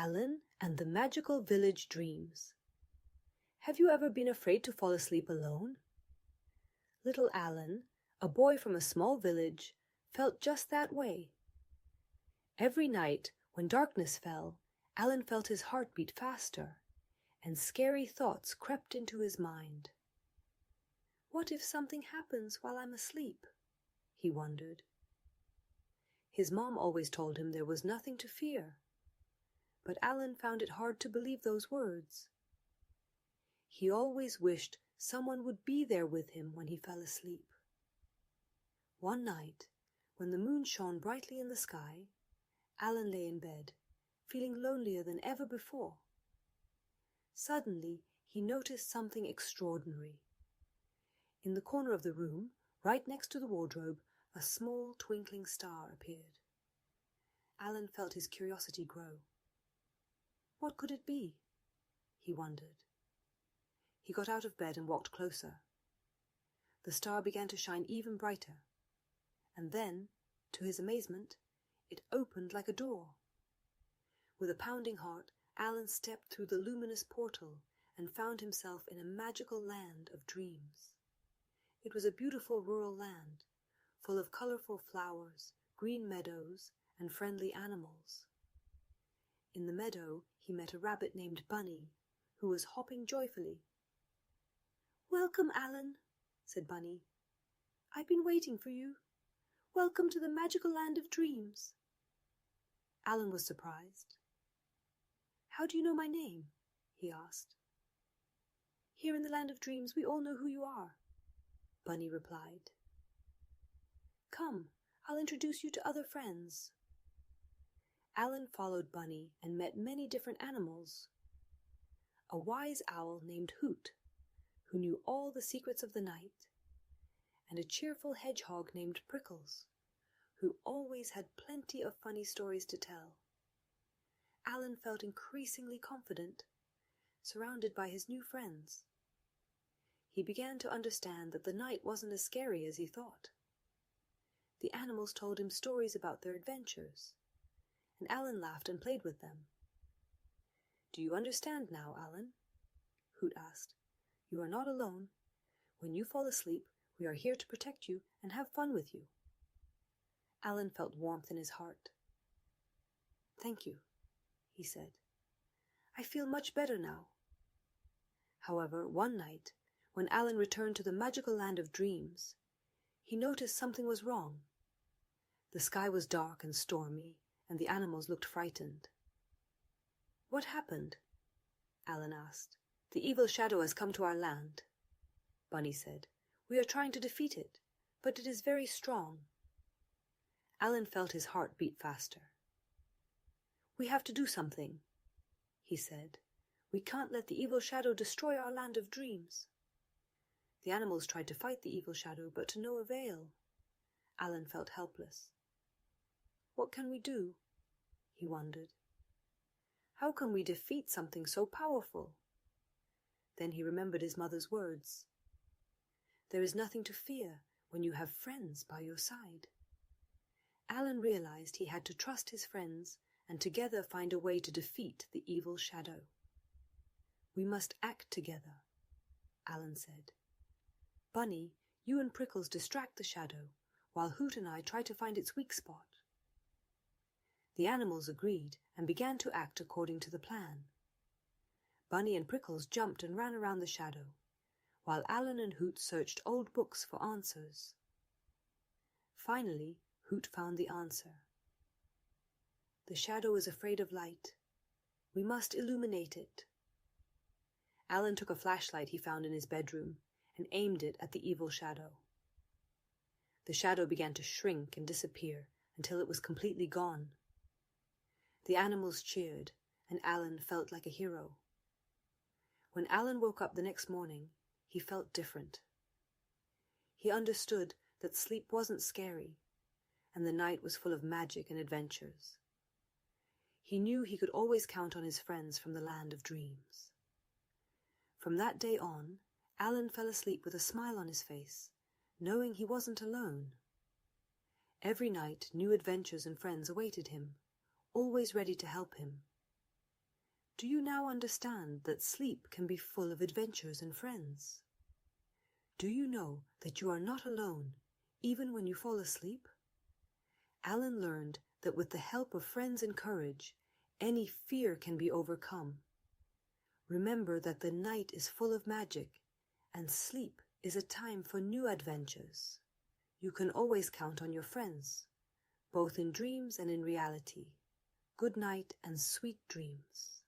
Alan and the Magical Village Dreams. Have you ever been afraid to fall asleep alone? Little Alan, a boy from a small village, felt just that way. Every night, when darkness fell, Alan felt his heart beat faster, and scary thoughts crept into his mind. What if something happens while I'm asleep? He wondered. His mom always told him there was nothing to fear. But Alan found it hard to believe those words. He always wished someone would be there with him when he fell asleep. One night, when the moon shone brightly in the sky, Alan lay in bed, feeling lonelier than ever before. Suddenly, he noticed something extraordinary. In the corner of the room, right next to the wardrobe, a small twinkling star appeared. Alan felt his curiosity grow. What could it be? He wondered. He got out of bed and walked closer. The star began to shine even brighter, and then, to his amazement, it opened like a door. With a pounding heart, Alan stepped through the luminous portal and found himself in a magical land of dreams. It was a beautiful rural land, full of colorful flowers, green meadows, and friendly animals. In the meadow, he met a rabbit named Bunny, who was hopping joyfully. "Welcome, Alan," said Bunny. "I've been waiting for you. Welcome to the magical land of dreams." Alan was surprised. "How do you know my name?" he asked. "Here in the land of dreams we all know who you are," Bunny replied. "Come, I'll introduce you to other friends." Alan followed Bunny and met many different animals. A wise owl named Hoot, who knew all the secrets of the night, and a cheerful hedgehog named Prickles, who always had plenty of funny stories to tell. Alan felt increasingly confident, surrounded by his new friends. He began to understand that the night wasn't as scary as he thought. The animals told him stories about their adventures, and Alan laughed and played with them. "Do you understand now, Alan?" Hoot asked. "You are not alone. When you fall asleep, we are here to protect you and have fun with you." Alan felt warmth in his heart. "Thank you," he said. "I feel much better now." However, one night, when Alan returned to the magical land of dreams, he noticed something was wrong. The sky was dark and stormy, and the animals looked frightened. "What happened?" Alan asked. "The evil shadow has come to our land," Bunny said. "We are trying to defeat it, but it is very strong." Alan felt his heart beat faster. "We have to do something," he said. "We can't let the evil shadow destroy our land of dreams." The animals tried to fight the evil shadow, but to no avail. Alan felt helpless. What can we do? He wondered. How can we defeat something so powerful? Then he remembered his mother's words. There is nothing to fear when you have friends by your side. Alan realized he had to trust his friends and together find a way to defeat the evil shadow. "We must act together," Alan said. "Bunny, you and Prickles distract the shadow, while Hoot and I try to find its weak spot." The animals agreed and began to act according to the plan. Bunny and Prickles jumped and ran around the shadow, while Alan and Hoot searched old books for answers. Finally, Hoot found the answer. "The shadow is afraid of light. We must illuminate it." Alan took a flashlight he found in his bedroom and aimed it at the evil shadow. The shadow began to shrink and disappear until it was completely gone. The animals cheered, and Alan felt like a hero. When Alan woke up the next morning, he felt different. He understood that sleep wasn't scary, and the night was full of magic and adventures. He knew he could always count on his friends from the land of dreams. From that day on, Alan fell asleep with a smile on his face, knowing he wasn't alone. Every night new adventures and friends awaited him, always ready to help him. Do you now understand that sleep can be full of adventures and friends? Do you know that you are not alone, even when you fall asleep? Alan learned that with the help of friends and courage, any fear can be overcome. Remember that the night is full of magic, and sleep is a time for new adventures. You can always count on your friends, both in dreams and in reality. Good night and sweet dreams.